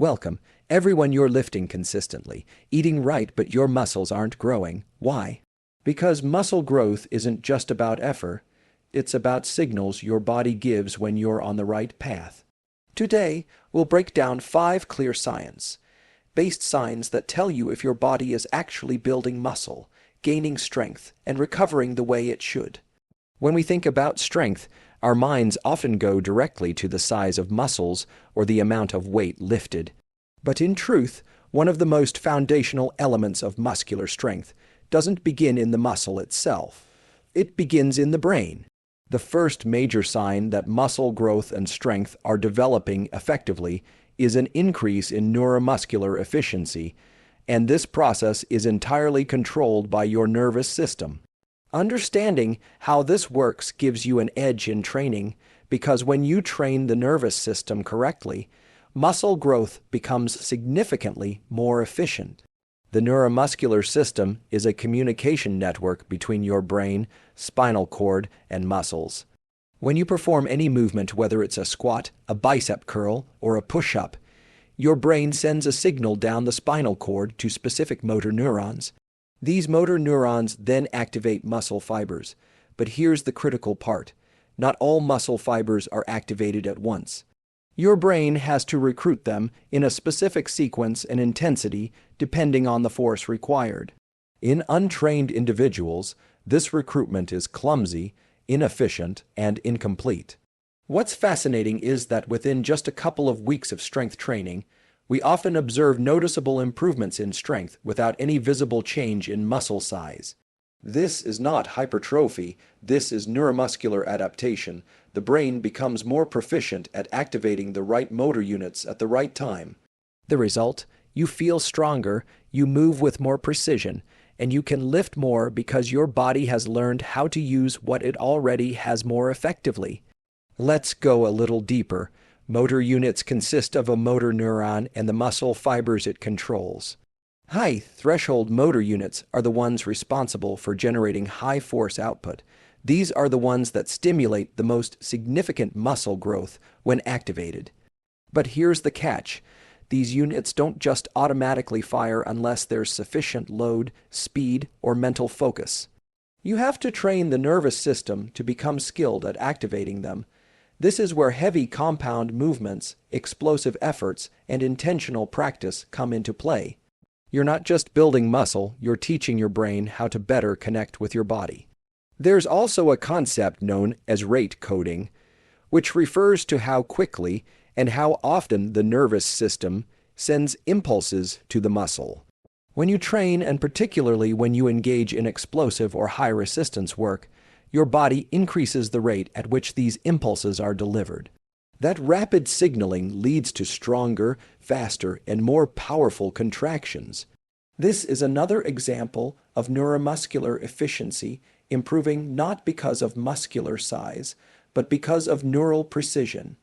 Welcome. Everyone, you're lifting consistently, eating right, but your muscles aren't growing. Why? Because muscle growth isn't just about effort, it's about signals your body gives when you're on the right path. Today, we'll break down 5 clear science-based signs that tell you if your body is actually building muscle, gaining strength, and recovering the way it should. When we think about strength, our minds often go directly to the size of muscles or the amount of weight lifted. But in truth, one of the most foundational elements of muscular strength doesn't begin in the muscle itself. It begins in the brain. The first major sign that muscle growth and strength are developing effectively is an increase in neuromuscular efficiency, and this process is entirely controlled by your nervous system. Understanding how this works gives you an edge in training, because when you train the nervous system correctly, muscle growth becomes significantly more efficient. The neuromuscular system is a communication network between your brain, spinal cord, and muscles. When you perform any movement, whether it's a squat, a bicep curl, or a push-up, your brain sends a signal down the spinal cord to specific motor neurons. These motor neurons then activate muscle fibers. But here's the critical part. Not all muscle fibers are activated at once. Your brain has to recruit them in a specific sequence and intensity depending on the force required. In untrained individuals, this recruitment is clumsy, inefficient, and incomplete. What's fascinating is that within just a couple of weeks of strength training, we often observe noticeable improvements in strength without any visible change in muscle size. This is not hypertrophy, this is neuromuscular adaptation. The brain becomes more proficient at activating the right motor units at the right time. The result? You feel stronger, you move with more precision, and you can lift more because your body has learned how to use what it already has more effectively. Let's go a little deeper. Motor units consist of a motor neuron and the muscle fibers it controls. High threshold motor units are the ones responsible for generating high force output. These are the ones that stimulate the most significant muscle growth when activated. But here's the catch. These units don't just automatically fire unless there's sufficient load, speed, or mental focus. You have to train the nervous system to become skilled at activating them. This is where heavy compound movements, explosive efforts, and intentional practice come into play. You're not just building muscle, you're teaching your brain how to better connect with your body. There's also a concept known as rate coding, which refers to how quickly and how often the nervous system sends impulses to the muscle. When you train, and particularly when you engage in explosive or high-resistance work, your body increases the rate at which these impulses are delivered. That rapid signaling leads to stronger, faster, and more powerful contractions. This is another example of neuromuscular efficiency improving not because of muscular size, but because of neural precision.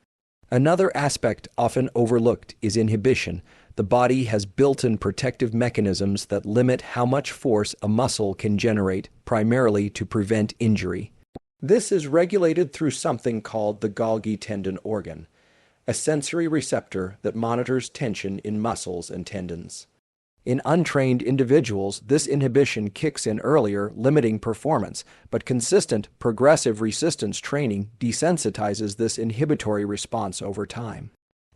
Another aspect often overlooked is inhibition. The body has built-in protective mechanisms that limit how much force a muscle can generate, primarily to prevent injury. This is regulated through something called the Golgi tendon organ, a sensory receptor that monitors tension in muscles and tendons. In untrained individuals, this inhibition kicks in earlier, limiting performance, but consistent, progressive resistance training desensitizes this inhibitory response over time.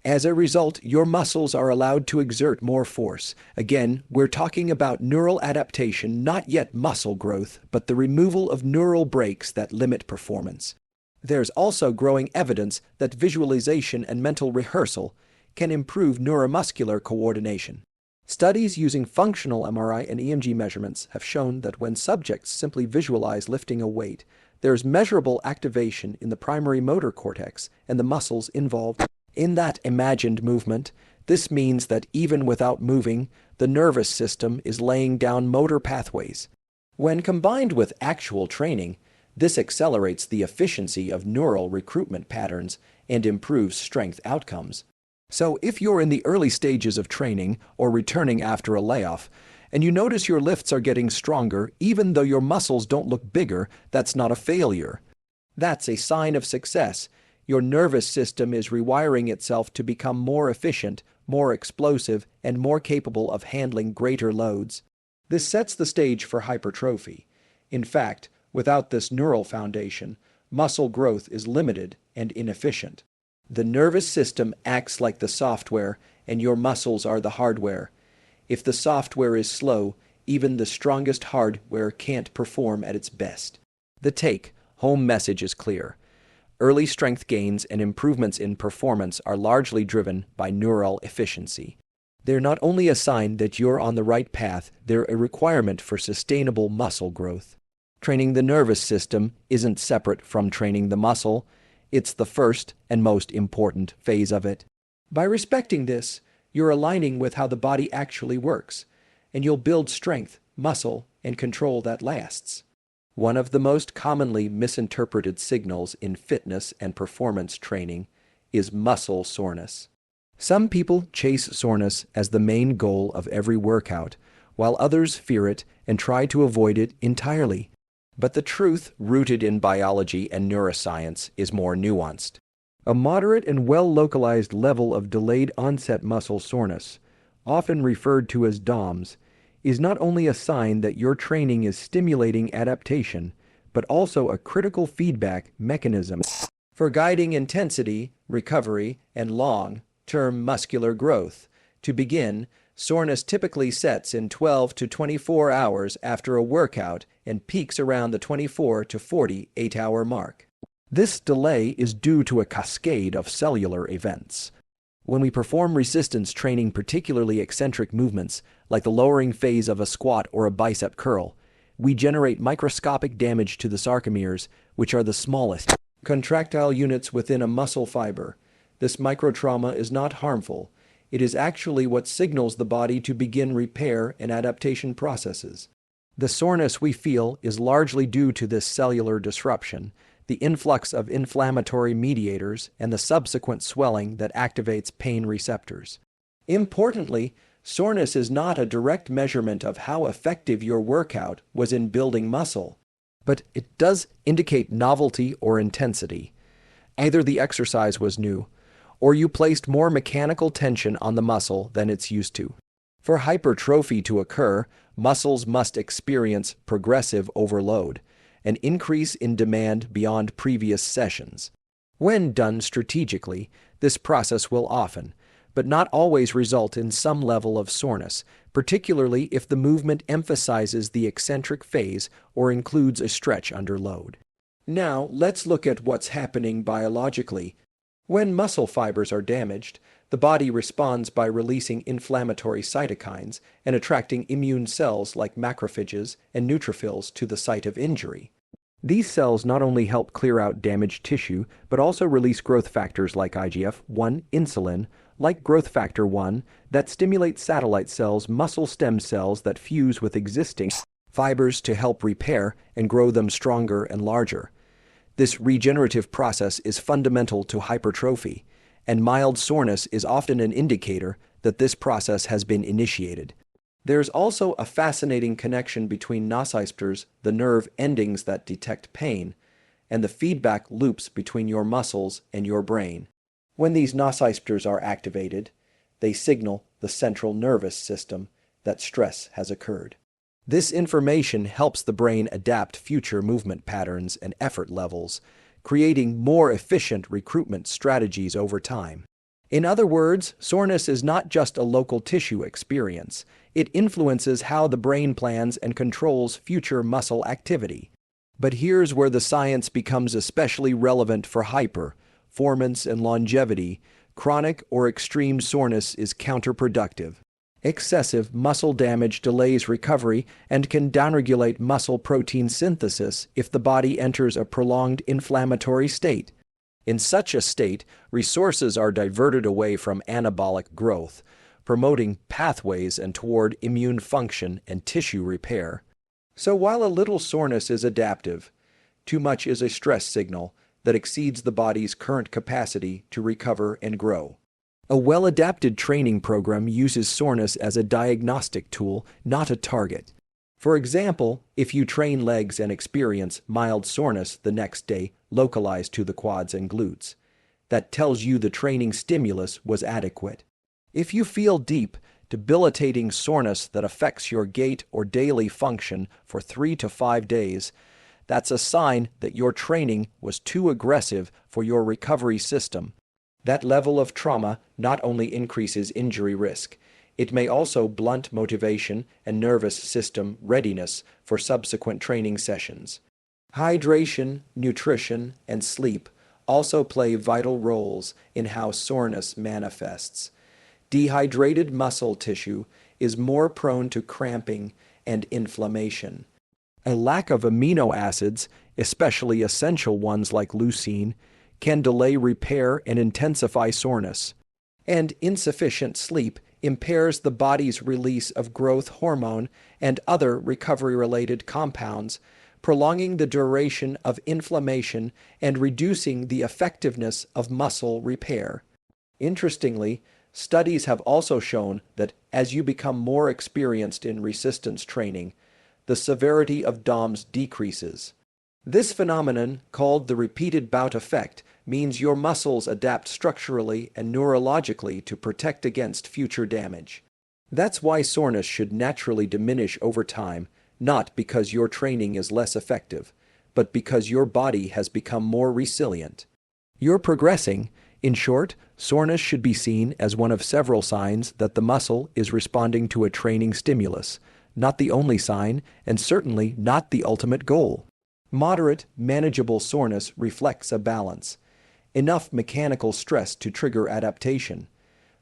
As a result, your muscles are allowed to exert more force. Again, we're talking about neural adaptation, not yet muscle growth, but the removal of neural brakes that limit performance. There's also growing evidence that visualization and mental rehearsal can improve neuromuscular coordination. Studies using functional MRI and EMG measurements have shown that when subjects simply visualize lifting a weight, there's measurable activation in the primary motor cortex and the muscles involved in that imagined movement. This means that even without moving, the nervous system is laying down motor pathways. When combined with actual training, this accelerates the efficiency of neural recruitment patterns and improves strength outcomes. So if you're in the early stages of training or returning after a layoff, and you notice your lifts are getting stronger even though your muscles don't look bigger, that's not a failure. That's a sign of success. Your nervous system is rewiring itself to become more efficient, more explosive, and more capable of handling greater loads. This sets the stage for hypertrophy. In fact, without this neural foundation, muscle growth is limited and inefficient. The nervous system acts like the software, and your muscles are the hardware. If the software is slow, even the strongest hardware can't perform at its best. The home message is clear. Early strength gains and improvements in performance are largely driven by neural efficiency. They're not only a sign that you're on the right path, they're a requirement for sustainable muscle growth. Training the nervous system isn't separate from training the muscle. It's the first and most important phase of it. By respecting this, you're aligning with how the body actually works, and you'll build strength, muscle, and control that lasts. One of the most commonly misinterpreted signals in fitness and performance training is muscle soreness. Some people chase soreness as the main goal of every workout, while others fear it and try to avoid it entirely. But the truth, rooted in biology and neuroscience, is more nuanced. A moderate and well-localized level of delayed onset muscle soreness, often referred to as DOMS, is not only a sign that your training is stimulating adaptation, but also a critical feedback mechanism for guiding intensity, recovery, and long-term muscular growth. To begin, soreness typically sets in 12 to 24 hours after a workout and peaks around the 24 to 48-hour mark. This delay is due to a cascade of cellular events. When we perform resistance training, particularly eccentric movements, like the lowering phase of a squat or a bicep curl, we generate microscopic damage to the sarcomeres, which are the smallest contractile units within a muscle fiber. This microtrauma is not harmful. It is actually what signals the body to begin repair and adaptation processes. The soreness we feel is largely due to this cellular disruption, the influx of inflammatory mediators, and the subsequent swelling that activates pain receptors. Importantly, soreness is not a direct measurement of how effective your workout was in building muscle, but it does indicate novelty or intensity. Either the exercise was new, or you placed more mechanical tension on the muscle than it's used to. For hypertrophy to occur, muscles must experience progressive overload, an increase in demand beyond previous sessions. When done strategically, this process will often, but not always, result in some level of soreness, particularly if the movement emphasizes the eccentric phase or includes a stretch under load. Now, let's look at what's happening biologically. When muscle fibers are damaged, the body responds by releasing inflammatory cytokines and attracting immune cells like macrophages and neutrophils to the site of injury. These cells not only help clear out damaged tissue, but also release growth factors like IGF-1, insulin, like growth factor 1, that stimulate satellite cells, muscle stem cells that fuse with existing fibers to help repair and grow them stronger and larger. This regenerative process is fundamental to hypertrophy, and mild soreness is often an indicator that this process has been initiated. There's also a fascinating connection between nociceptors, the nerve endings that detect pain, and the feedback loops between your muscles and your brain. When these nociceptors are activated, they signal the central nervous system that stress has occurred. This information helps the brain adapt future movement patterns and effort levels, creating more efficient recruitment strategies over time. In other words, soreness is not just a local tissue experience. It influences how the brain plans and controls future muscle activity. But here's where the science becomes especially relevant for performance and longevity. Chronic or extreme soreness is counterproductive. Excessive muscle damage delays recovery and can downregulate muscle protein synthesis if the body enters a prolonged inflammatory state. In such a state, resources are diverted away from anabolic growth, promoting pathways and toward immune function and tissue repair. So while a little soreness is adaptive, too much is a stress signal that exceeds the body's current capacity to recover and grow. A well-adapted training program uses soreness as a diagnostic tool, not a target. For example, if you train legs and experience mild soreness the next day, localized to the quads and glutes, that tells you the training stimulus was adequate. If you feel deep, debilitating soreness that affects your gait or daily function for 3 to 5 days, that's a sign that your training was too aggressive for your recovery system. That level of trauma not only increases injury risk, it may also blunt motivation and nervous system readiness for subsequent training sessions. Hydration, nutrition, and sleep also play vital roles in how soreness manifests. Dehydrated muscle tissue is more prone to cramping and inflammation. A lack of amino acids, especially essential ones like leucine, can delay repair and intensify soreness. And insufficient sleep impairs the body's release of growth hormone and other recovery-related compounds, prolonging the duration of inflammation and reducing the effectiveness of muscle repair. Interestingly, studies have also shown that as you become more experienced in resistance training, the severity of DOMS decreases. This phenomenon, called the repeated bout effect, means your muscles adapt structurally and neurologically to protect against future damage. That's why soreness should naturally diminish over time, not because your training is less effective, but because your body has become more resilient. You're progressing. In short, soreness should be seen as one of several signs that the muscle is responding to a training stimulus, not the only sign, and certainly not the ultimate goal. Moderate, manageable soreness reflects a balance. Enough mechanical stress to trigger adaptation,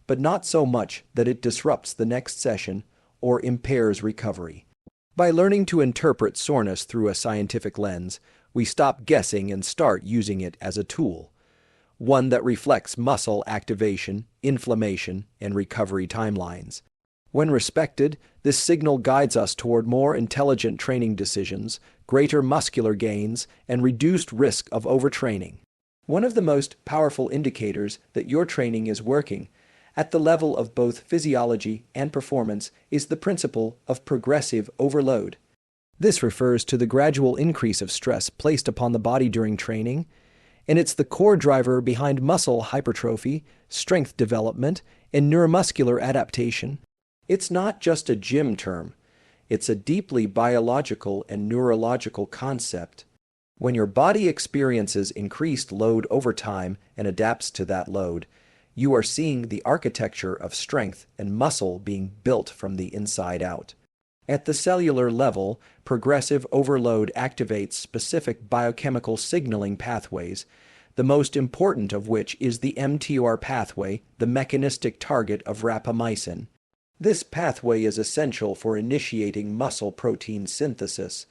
but not so much that it disrupts the next session or impairs recovery. By learning to interpret soreness through a scientific lens, we stop guessing and start using it as a tool, one that reflects muscle activation, inflammation, and recovery timelines. When respected, this signal guides us toward more intelligent training decisions, greater muscular gains, and reduced risk of overtraining. One of the most powerful indicators that your training is working at the level of both physiology and performance is the principle of progressive overload. This refers to the gradual increase of stress placed upon the body during training, and it's the core driver behind muscle hypertrophy, strength development, and neuromuscular adaptation. It's not just a gym term. It's a deeply biological and neurological concept. When your body experiences increased load over time and adapts to that load, you are seeing the architecture of strength and muscle being built from the inside out. At the cellular level, progressive overload activates specific biochemical signaling pathways, the most important of which is the mTOR pathway, the mechanistic target of rapamycin. This pathway is essential for initiating muscle protein synthesis,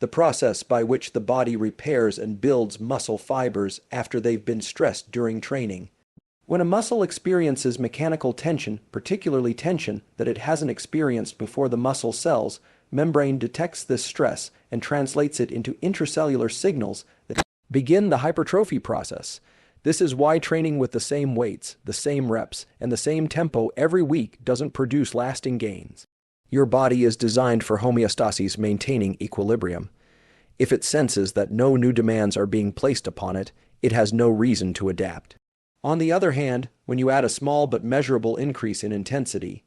the process by which the body repairs and builds muscle fibers after they've been stressed during training. When a muscle experiences mechanical tension, particularly tension that it hasn't experienced before the muscle cells, membrane detects this stress and translates it into intracellular signals that begin the hypertrophy process. This is why training with the same weights, the same reps, and the same tempo every week doesn't produce lasting gains. Your body is designed for homeostasis, maintaining equilibrium. If it senses that no new demands are being placed upon it, it has no reason to adapt. On the other hand, when you add a small but measurable increase in intensity,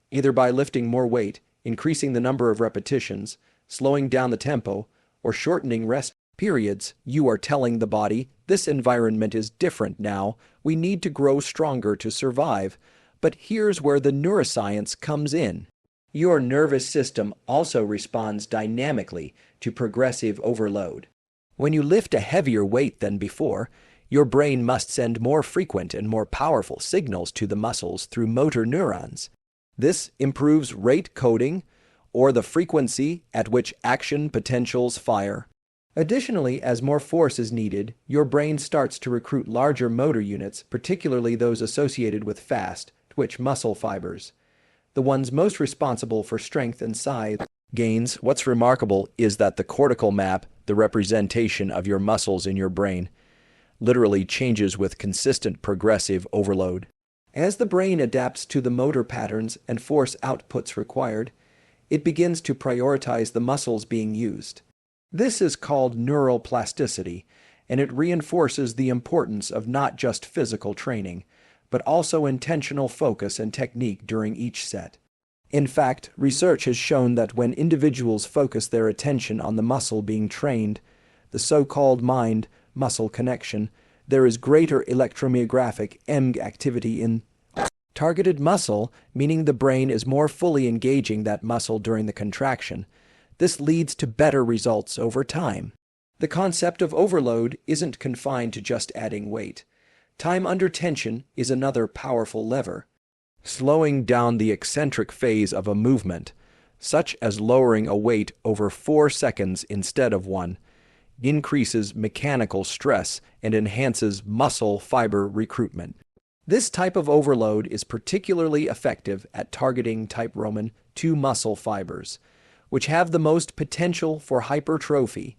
either by lifting more weight, increasing the number of repetitions, slowing down the tempo, or shortening rest periods, you are telling the body, this environment is different now, we need to grow stronger to survive. But here's where the neuroscience comes in. Your nervous system also responds dynamically to progressive overload. When you lift a heavier weight than before, your brain must send more frequent and more powerful signals to the muscles through motor neurons. This improves rate coding, or the frequency at which action potentials fire. Additionally, as more force is needed, your brain starts to recruit larger motor units, particularly those associated with fast, twitch muscle fibers, the ones most responsible for strength and size gains. What's remarkable is that the cortical map, the representation of your muscles in your brain, literally changes with consistent progressive overload. As the brain adapts to the motor patterns and force outputs required, it begins to prioritize the muscles being used. This is called neural plasticity, and it reinforces the importance of not just physical training, but also intentional focus and technique during each set. In fact, research has shown that when individuals focus their attention on the muscle being trained, the so-called mind-muscle connection, there is greater electromyographic EMG activity in targeted muscle, meaning the brain is more fully engaging that muscle during the contraction. This leads to better results over time. The concept of overload isn't confined to just adding weight. Time under tension is another powerful lever. Slowing down the eccentric phase of a movement, such as lowering a weight over 4 seconds instead of 1, increases mechanical stress and enhances muscle fiber recruitment. This type of overload is particularly effective at targeting type Roman II muscle fibers, which have the most potential for hypertrophy.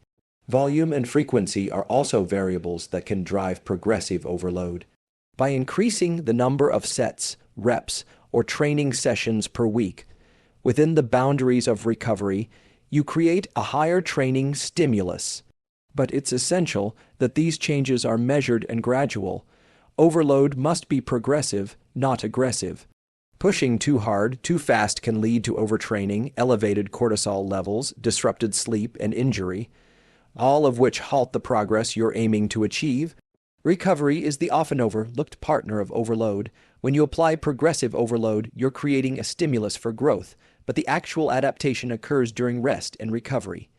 Volume and frequency are also variables that can drive progressive overload. By increasing the number of sets, reps, or training sessions per week, within the boundaries of recovery, you create a higher training stimulus. But it's essential that these changes are measured and gradual. Overload must be progressive, not aggressive. Pushing too hard, too fast can lead to overtraining, elevated cortisol levels, disrupted sleep, and injury, all of which halt the progress you're aiming to achieve. Recovery is the often overlooked partner of overload. When you apply progressive overload, you're creating a stimulus for growth, but the actual adaptation occurs during rest and recovery.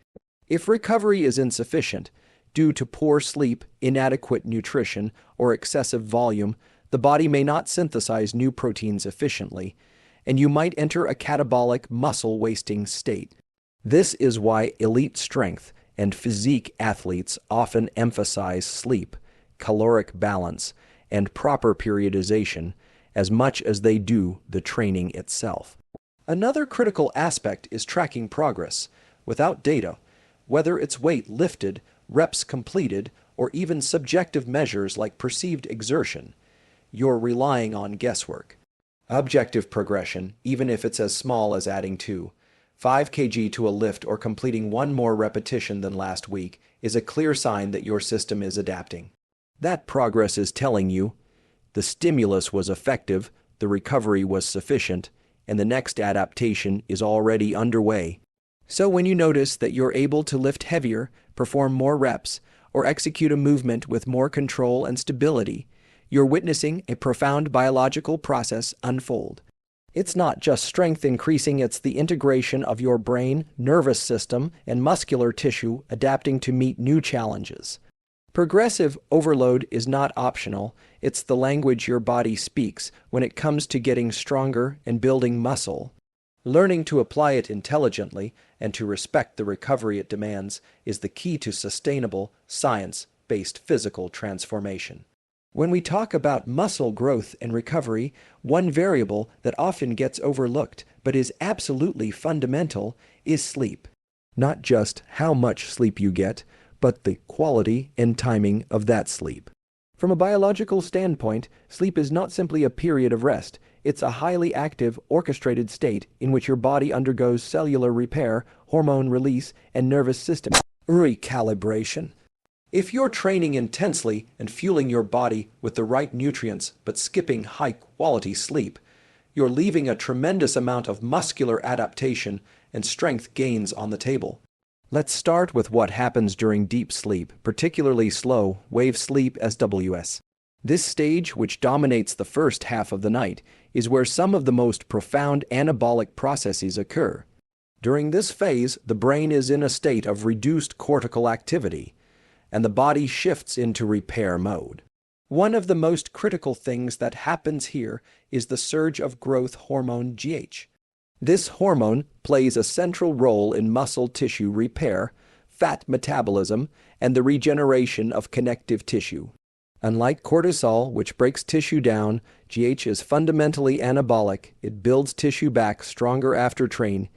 If recovery is insufficient, due to poor sleep, inadequate nutrition, or excessive volume, the body may not synthesize new proteins efficiently, and you might enter a catabolic, muscle-wasting state. This is why elite strength and physique athletes often emphasize sleep, caloric balance, and proper periodization as much as they do the training itself. Another critical aspect is tracking progress. Without data, whether it's weight lifted, reps completed, or even subjective measures like perceived exertion, you're relying on guesswork. Objective progression, even if it's as small as adding 5 kg to a lift or completing 1 more repetition than last week, is a clear sign that your system is adapting. That progress is telling you the stimulus was effective, the recovery was sufficient, and the next adaptation is already underway. So when you notice that you're able to lift heavier, perform more reps, or execute a movement with more control and stability, you're witnessing a profound biological process unfold. It's not just strength increasing, it's the integration of your brain, nervous system, and muscular tissue adapting to meet new challenges. Progressive overload is not optional, it's the language your body speaks when it comes to getting stronger and building muscle. Learning to apply it intelligently and to respect the recovery it demands is the key to sustainable, science-based physical transformation. When we talk about muscle growth and recovery, one variable that often gets overlooked but is absolutely fundamental is sleep. Not just how much sleep you get, but the quality and timing of that sleep. From a biological standpoint, sleep is not simply a period of rest. It's a highly active, orchestrated state in which your body undergoes cellular repair, hormone release, and nervous system recalibration. If you're training intensely and fueling your body with the right nutrients but skipping high-quality sleep, you're leaving a tremendous amount of muscular adaptation and strength gains on the table. Let's start with what happens during deep sleep, particularly slow wave sleep SWS. This stage, which dominates the first half of the night, is where some of the most profound anabolic processes occur. During this phase, the brain is in a state of reduced cortical activity, and the body shifts into repair mode. One of the most critical things that happens here is the surge of growth hormone GH. This hormone plays a central role in muscle tissue repair, fat metabolism, and the regeneration of connective tissue. Unlike cortisol, which breaks tissue down, GH is fundamentally anabolic. It builds tissue back stronger after training,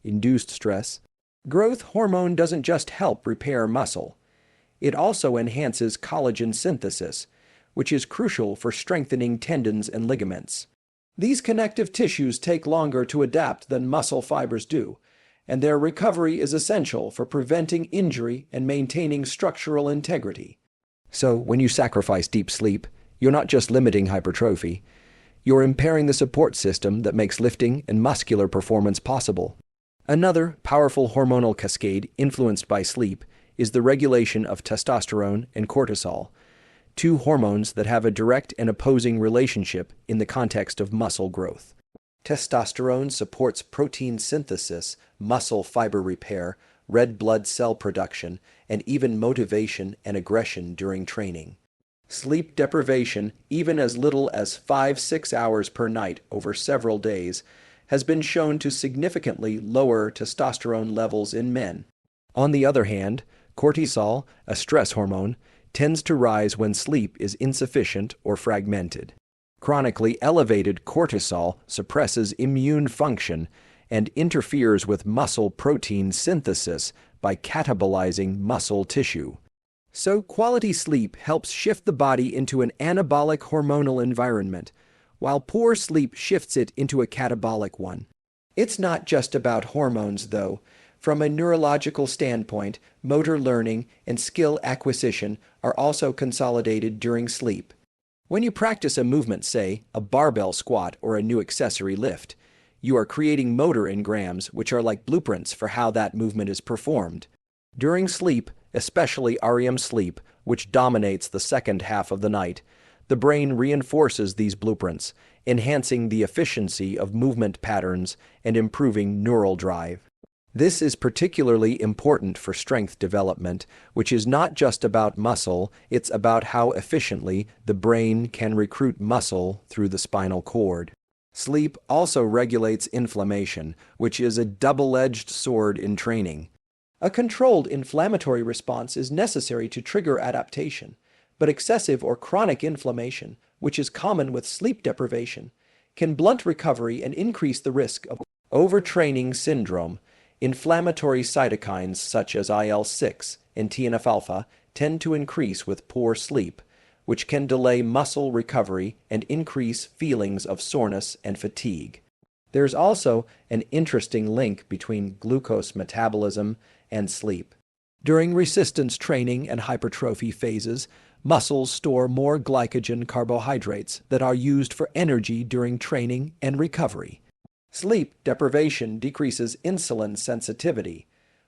induced stress. Growth hormone doesn't just help repair muscle. It also enhances collagen synthesis, which is crucial for strengthening tendons and ligaments. These connective tissues take longer to adapt than muscle fibers do, and their recovery is essential for preventing injury and maintaining structural integrity. So, when you sacrifice deep sleep, You're not just limiting hypertrophy, you're impairing the support system that makes lifting and muscular performance possible. Another powerful hormonal cascade influenced by sleep is the regulation of testosterone and cortisol, two hormones that have a direct and opposing relationship in the context of muscle growth. Testosterone supports protein synthesis, muscle fiber repair, red blood cell production, and even motivation and aggression during training. Sleep deprivation, even as little as 5-6 hours per night over several days, has been shown to significantly lower testosterone levels in men. On the other hand, cortisol, a stress hormone, tends to rise when sleep is insufficient or fragmented. Chronically elevated cortisol suppresses immune function and interferes with muscle protein synthesis by catabolizing muscle tissue. So, quality sleep helps shift the body into an anabolic hormonal environment, while poor sleep shifts it into a catabolic one. It's not just about hormones, though. From a neurological standpoint, motor learning and skill acquisition are also consolidated during sleep. When you practice a movement, say, a barbell squat or a new accessory lift, you are creating motor engrams which are like blueprints for how that movement is performed. During sleep, especially REM sleep, which dominates the second half of the night, the brain reinforces these blueprints, enhancing the efficiency of movement patterns and improving neural drive. This is particularly important for strength development, which is not just about muscle, it's about how efficiently the brain can recruit muscle through the spinal cord. Sleep also regulates inflammation, which is a double-edged sword in training. A controlled inflammatory response is necessary to trigger adaptation, but excessive or chronic inflammation, which is common with sleep deprivation, can blunt recovery and increase the risk of overtraining syndrome. Inflammatory cytokines such as IL-6 and TNF-alpha tend to increase with poor sleep, which can delay muscle recovery and increase feelings of soreness and fatigue. There's also an interesting link between glucose metabolism and sleep. During resistance training and hypertrophy phases, muscles store more glycogen carbohydrates that are used for energy during training and recovery. Sleep deprivation decreases insulin sensitivity,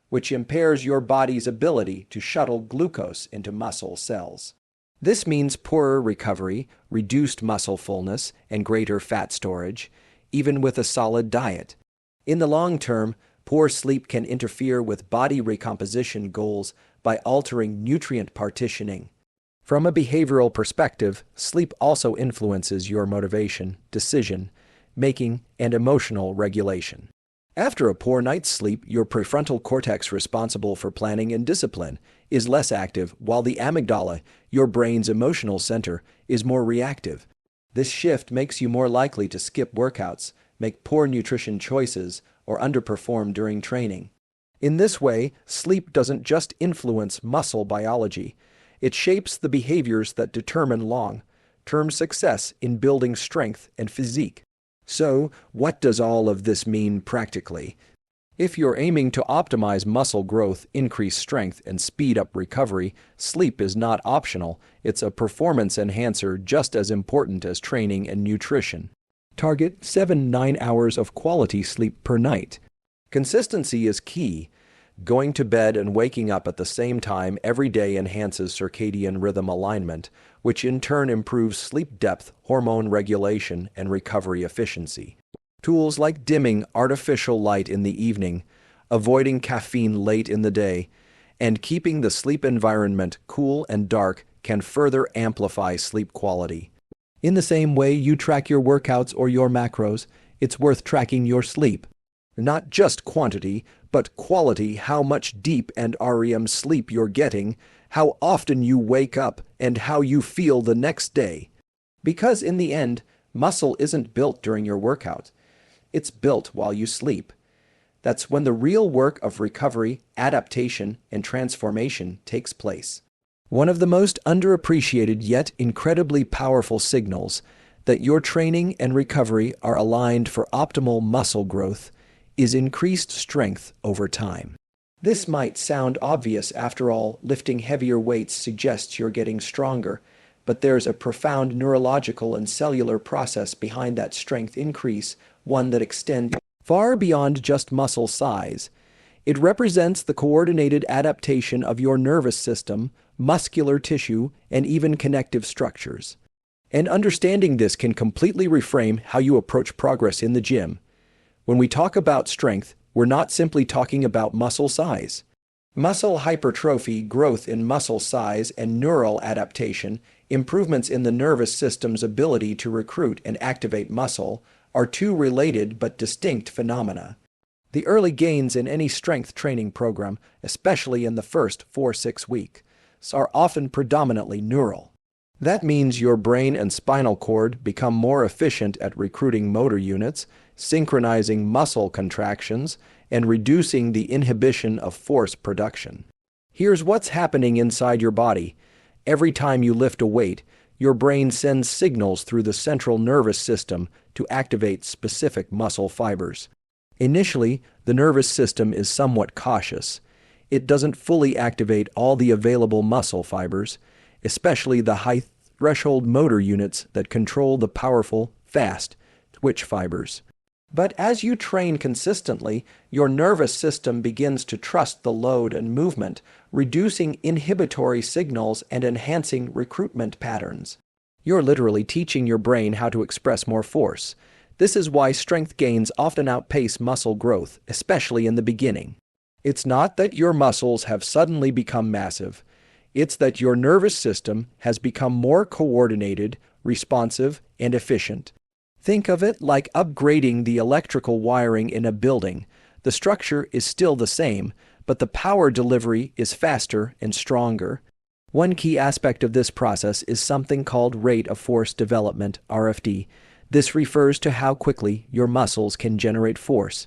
which impairs your body's ability to shuttle glucose into muscle cells. This means poorer recovery, reduced muscle fullness, and greater fat storage, even with a solid diet. In the long term, poor sleep can interfere with body recomposition goals by altering nutrient partitioning. From a behavioral perspective, sleep also influences your motivation, decision making, and emotional regulation. After a poor night's sleep, your prefrontal cortex responsible for planning and discipline is less active, while the amygdala, your brain's emotional center, is more reactive. This shift makes you more likely to skip workouts, make poor nutrition choices, or underperform during training. In this way, sleep doesn't just influence muscle biology, it shapes the behaviors that determine long-term success in building strength and physique. So, what does all of this mean practically? If you're aiming to optimize muscle growth, increase strength, and speed up recovery, sleep is not optional. It's a performance enhancer just as important as training and nutrition. Target 7-9 hours of quality sleep per night. Consistency is key. Going to bed and waking up at the same time every day enhances circadian rhythm alignment, which in turn improves sleep depth, hormone regulation, and recovery efficiency. Tools like dimming artificial light in the evening, avoiding caffeine late in the day, and keeping the sleep environment cool and dark can further amplify sleep quality. In the same way you track your workouts or your macros, it's worth tracking your sleep. Not just quantity, but quality, how much deep and REM sleep you're getting, how often you wake up, and how you feel the next day. Because in the end, muscle isn't built during your workout. It's built while you sleep. That's when the real work of recovery, adaptation, and transformation takes place. One of the most underappreciated yet incredibly powerful signals that your training and recovery are aligned for optimal muscle growth is increased strength over time. This might sound obvious. After all, lifting heavier weights suggests you're getting stronger, but there's a profound neurological and cellular process behind that strength increase, one that extends far beyond just muscle size. It represents the coordinated adaptation of your nervous system, muscular tissue, and even connective structures. And understanding this can completely reframe how you approach progress in the gym. When we talk about strength, we're not simply talking about muscle size. Muscle hypertrophy, growth in muscle size, and neural adaptation, improvements in the nervous system's ability to recruit and activate muscle, are two related but distinct phenomena. The early gains in any strength training program, especially in the first 4-6 weeks, are often predominantly neural. That means your brain and spinal cord become more efficient at recruiting motor units, synchronizing muscle contractions, and reducing the inhibition of force production. Here's what's happening inside your body. Every time you lift a weight, your brain sends signals through the central nervous system to activate specific muscle fibers. Initially, the nervous system is somewhat cautious. It doesn't fully activate all the available muscle fibers, especially the high-threshold motor units that control the powerful, fast twitch fibers. But as you train consistently, your nervous system begins to trust the load and movement, reducing inhibitory signals and enhancing recruitment patterns. You're literally teaching your brain how to express more force. This is why strength gains often outpace muscle growth, especially in the beginning. It's not that your muscles have suddenly become massive. It's that your nervous system has become more coordinated, responsive, and efficient. Think of it like upgrading the electrical wiring in a building. The structure is still the same, but the power delivery is faster and stronger. One key aspect of this process is something called rate of force development, RFD. This refers to how quickly your muscles can generate force.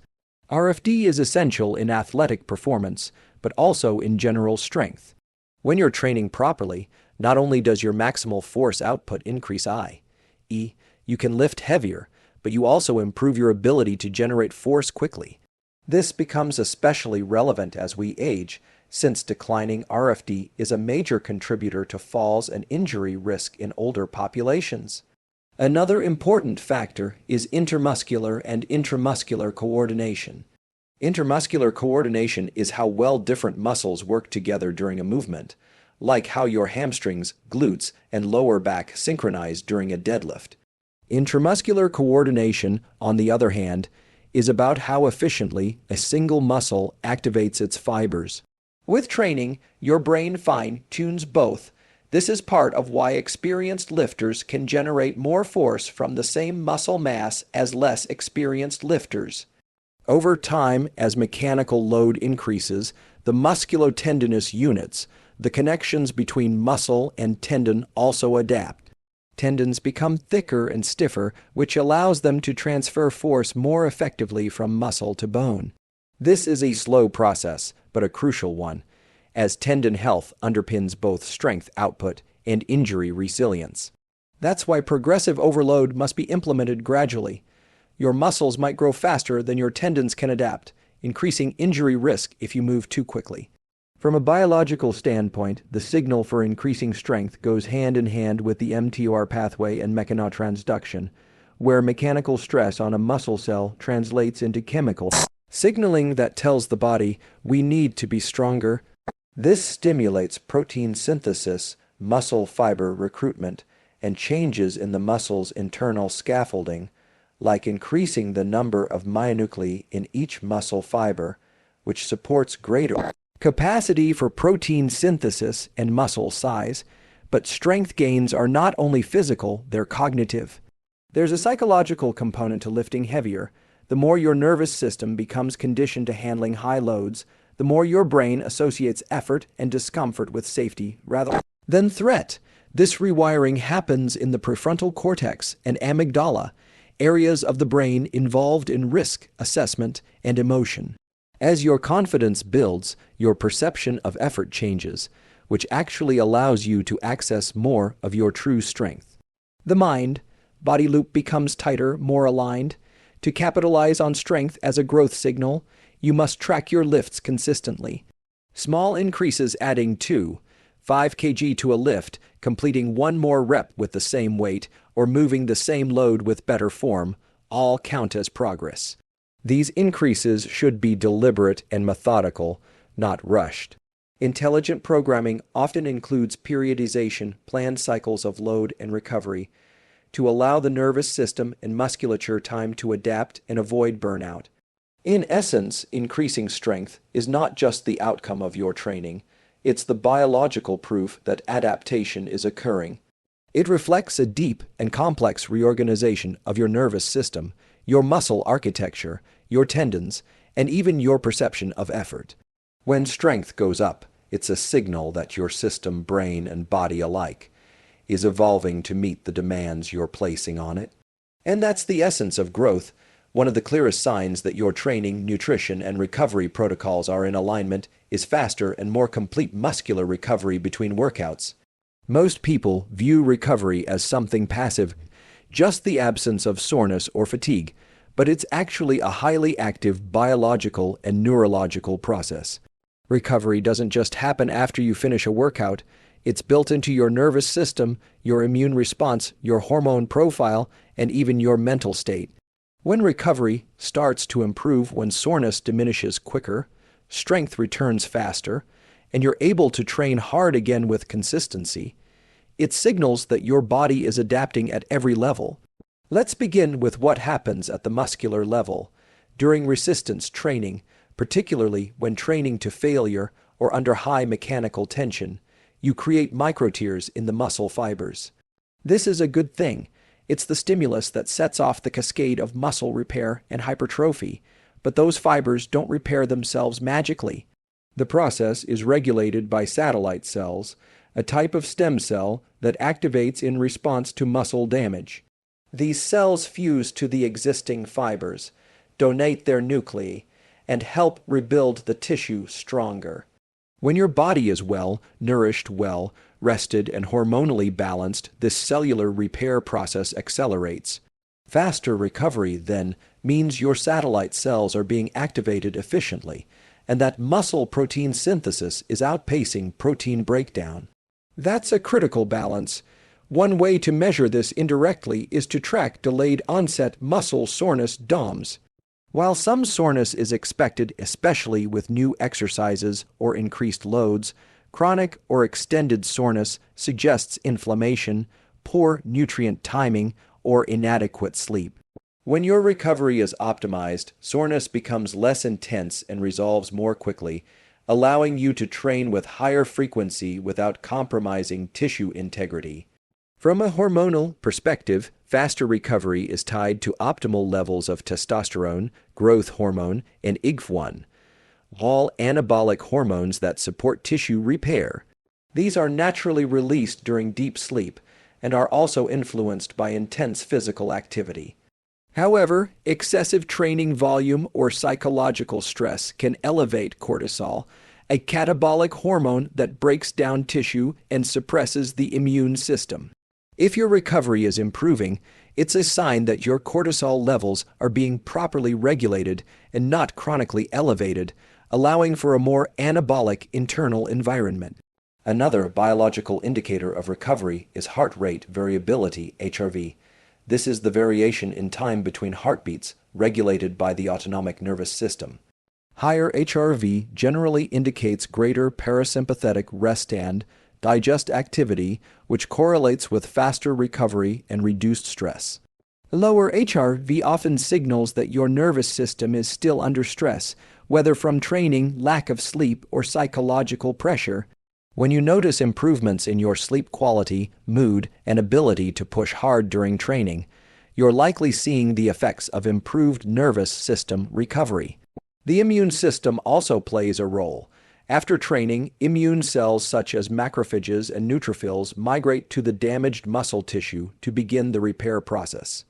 RFD is essential in athletic performance, but also in general strength. When you're training properly, not only does your maximal force output increase i.e., you can lift heavier, but you also improve your ability to generate force quickly. This becomes especially relevant as we age, since declining RFD is a major contributor to falls and injury risk in older populations. Another important factor is intermuscular and intramuscular coordination. Intermuscular coordination is how well different muscles work together during a movement, like how your hamstrings, glutes, and lower back synchronize during a deadlift. Intramuscular coordination, on the other hand, is about how efficiently a single muscle activates its fibers. With training, your brain fine-tunes both. This is part of why experienced lifters can generate more force from the same muscle mass as less experienced lifters. Over time, as mechanical load increases, the musculotendinous units, the connections between muscle and tendon, also adapt. Tendons become thicker and stiffer, which allows them to transfer force more effectively from muscle to bone. This is a slow process, but a crucial one, as tendon health underpins both strength output and injury resilience. That's why progressive overload must be implemented gradually. Your muscles might grow faster than your tendons can adapt, increasing injury risk if you move too quickly. From a biological standpoint, the signal for increasing strength goes hand in hand with the mTOR pathway and mechanotransduction, where mechanical stress on a muscle cell translates into chemical signaling that tells the body, we need to be stronger. This stimulates protein synthesis, muscle fiber recruitment, and changes in the muscle's internal scaffolding, like increasing the number of myonuclei in each muscle fiber, which supports greater capacity for protein synthesis and muscle size. But strength gains are not only physical, they're cognitive. There's a psychological component to lifting heavier. The more your nervous system becomes conditioned to handling high loads, the more your brain associates effort and discomfort with safety rather than threat. This rewiring happens in the prefrontal cortex and amygdala, areas of the brain involved in risk assessment and emotion. As your confidence builds, your perception of effort changes, which actually allows you to access more of your true strength. The mind-body loop becomes tighter, more aligned. To capitalize on strength as a growth signal, you must track your lifts consistently. Small increases adding 2, 5 kg to a lift, completing one more rep with the same weight, or moving the same load with better form, all count as progress. These increases should be deliberate and methodical, not rushed. Intelligent programming often includes periodization, planned cycles of load and recovery, to allow the nervous system and musculature time to adapt and avoid burnout. In essence, increasing strength is not just the outcome of your training, it's the biological proof that adaptation is occurring. It reflects a deep and complex reorganization of your nervous system, your muscle architecture, your tendons, and even your perception of effort. When strength goes up, it's a signal that your system, brain, and body alike is evolving to meet the demands you're placing on it. And that's the essence of growth. One of the clearest signs that your training, nutrition, and recovery protocols are in alignment is faster and more complete muscular recovery between workouts. Most people view recovery as something passive, just the absence of soreness or fatigue, but it's actually a highly active biological and neurological process. Recovery doesn't just happen after you finish a workout. It's built into your nervous system, your immune response, your hormone profile, and even your mental state. When recovery starts to improve, when soreness diminishes quicker, strength returns faster, and you're able to train hard again with consistency, it signals that your body is adapting at every level. Let's begin with what happens at the muscular level. During resistance training, particularly when training to failure or under high mechanical tension, you create microtears in the muscle fibers. This is a good thing. It's the stimulus that sets off the cascade of muscle repair and hypertrophy, but those fibers don't repair themselves magically. The process is regulated by satellite cells, a type of stem cell that activates in response to muscle damage. These cells fuse to the existing fibers, donate their nuclei, and help rebuild the tissue stronger. When your body is well, nourished well, rested, and hormonally balanced, this cellular repair process accelerates. Faster recovery, then, means your satellite cells are being activated efficiently, and that muscle protein synthesis is outpacing protein breakdown. That's a critical balance. One way to measure this indirectly is to track delayed onset muscle soreness DOMS. While some soreness is expected, especially with new exercises or increased loads, chronic or extended soreness suggests inflammation, poor nutrient timing, or inadequate sleep. When your recovery is optimized, soreness becomes less intense and resolves more quickly, allowing you to train with higher frequency without compromising tissue integrity. From a hormonal perspective, faster recovery is tied to optimal levels of testosterone, growth hormone, and IGF-1, all anabolic hormones that support tissue repair. These are naturally released during deep sleep and are also influenced by intense physical activity. However, excessive training volume or psychological stress can elevate cortisol, a catabolic hormone that breaks down tissue and suppresses the immune system. If your recovery is improving, it's a sign that your cortisol levels are being properly regulated and not chronically elevated, allowing for a more anabolic internal environment. Another biological indicator of recovery is heart rate variability, HRV. This is the variation in time between heartbeats regulated by the autonomic nervous system. Higher HRV generally indicates greater parasympathetic rest and digest activity, which correlates with faster recovery and reduced stress. Lower HRV often signals that your nervous system is still under stress, whether from training, lack of sleep, or psychological pressure. When you notice improvements in your sleep quality, mood, and ability to push hard during training, you're likely seeing the effects of improved nervous system recovery. The immune system also plays a role. After training, immune cells such as macrophages and neutrophils migrate to the damaged muscle tissue to begin the repair process.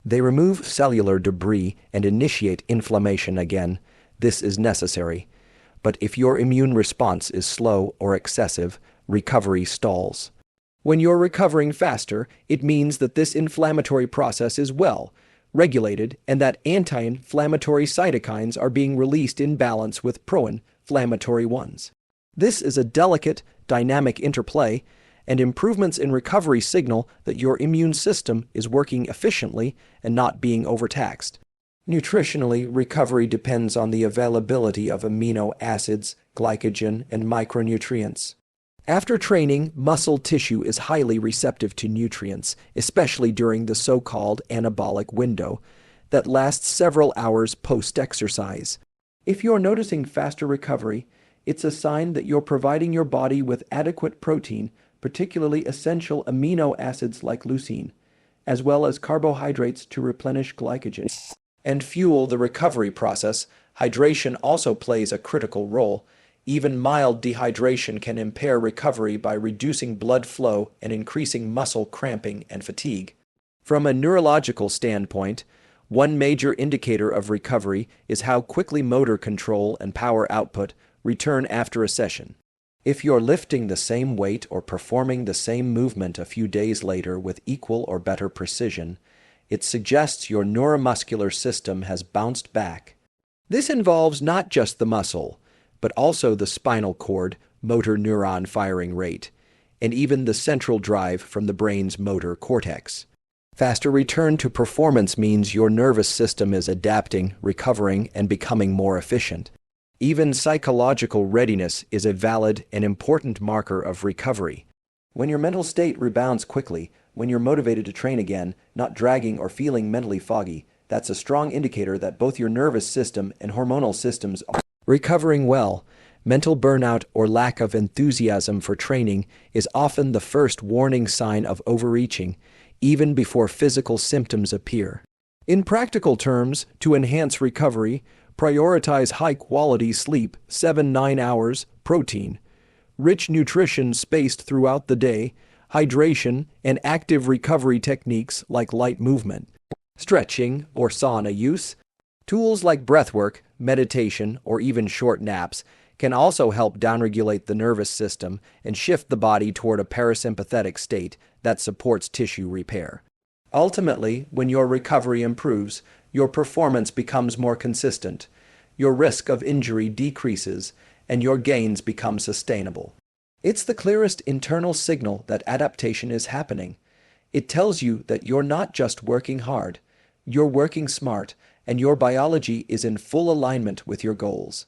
They remove cellular debris and initiate inflammation again. This is necessary. But if your immune response is slow or excessive, recovery stalls. When you're recovering faster, it means that this inflammatory process is well regulated and that anti-inflammatory cytokines are being released in balance with pro-inflammatory ones. This is a delicate, dynamic interplay, and improvements in recovery signal that your immune system is working efficiently and not being overtaxed. Nutritionally, recovery depends on the availability of amino acids, glycogen, and micronutrients. After training, muscle tissue is highly receptive to nutrients, especially during the so-called anabolic window that lasts several hours post-exercise. If you're noticing faster recovery, it's a sign that you're providing your body with adequate protein, particularly essential amino acids like leucine, as well as carbohydrates to replenish glycogen and fuel the recovery process. Hydration also plays a critical role. Even mild dehydration can impair recovery by reducing blood flow and increasing muscle cramping and fatigue. From a neurological standpoint, one major indicator of recovery is how quickly motor control and power output return after a session. If you're lifting the same weight or performing the same movement a few days later with equal or better precision, it suggests your neuromuscular system has bounced back. This involves not just the muscle, but also the spinal cord, motor neuron firing rate, and even the central drive from the brain's motor cortex. Faster return to performance means your nervous system is adapting, recovering, and becoming more efficient. Even psychological readiness is a valid and important marker of recovery. When your mental state rebounds quickly, when you're motivated to train again, not dragging or feeling mentally foggy, that's a strong indicator that both your nervous system and hormonal systems are recovering well. Mental burnout or lack of enthusiasm for training is often the first warning sign of overreaching, even before physical symptoms appear. In practical terms, to enhance recovery, prioritize high-quality sleep, 7-9 hours, protein, rich nutrition spaced throughout the day, hydration, and active recovery techniques like light movement, stretching, or sauna use. Tools like breathwork, meditation, or even short naps can also help downregulate the nervous system and shift the body toward a parasympathetic state that supports tissue repair. Ultimately, when your recovery improves, your performance becomes more consistent, your risk of injury decreases, and your gains become sustainable. It's the clearest internal signal that adaptation is happening. It tells you that you're not just working hard, you're working smart, and your biology is in full alignment with your goals.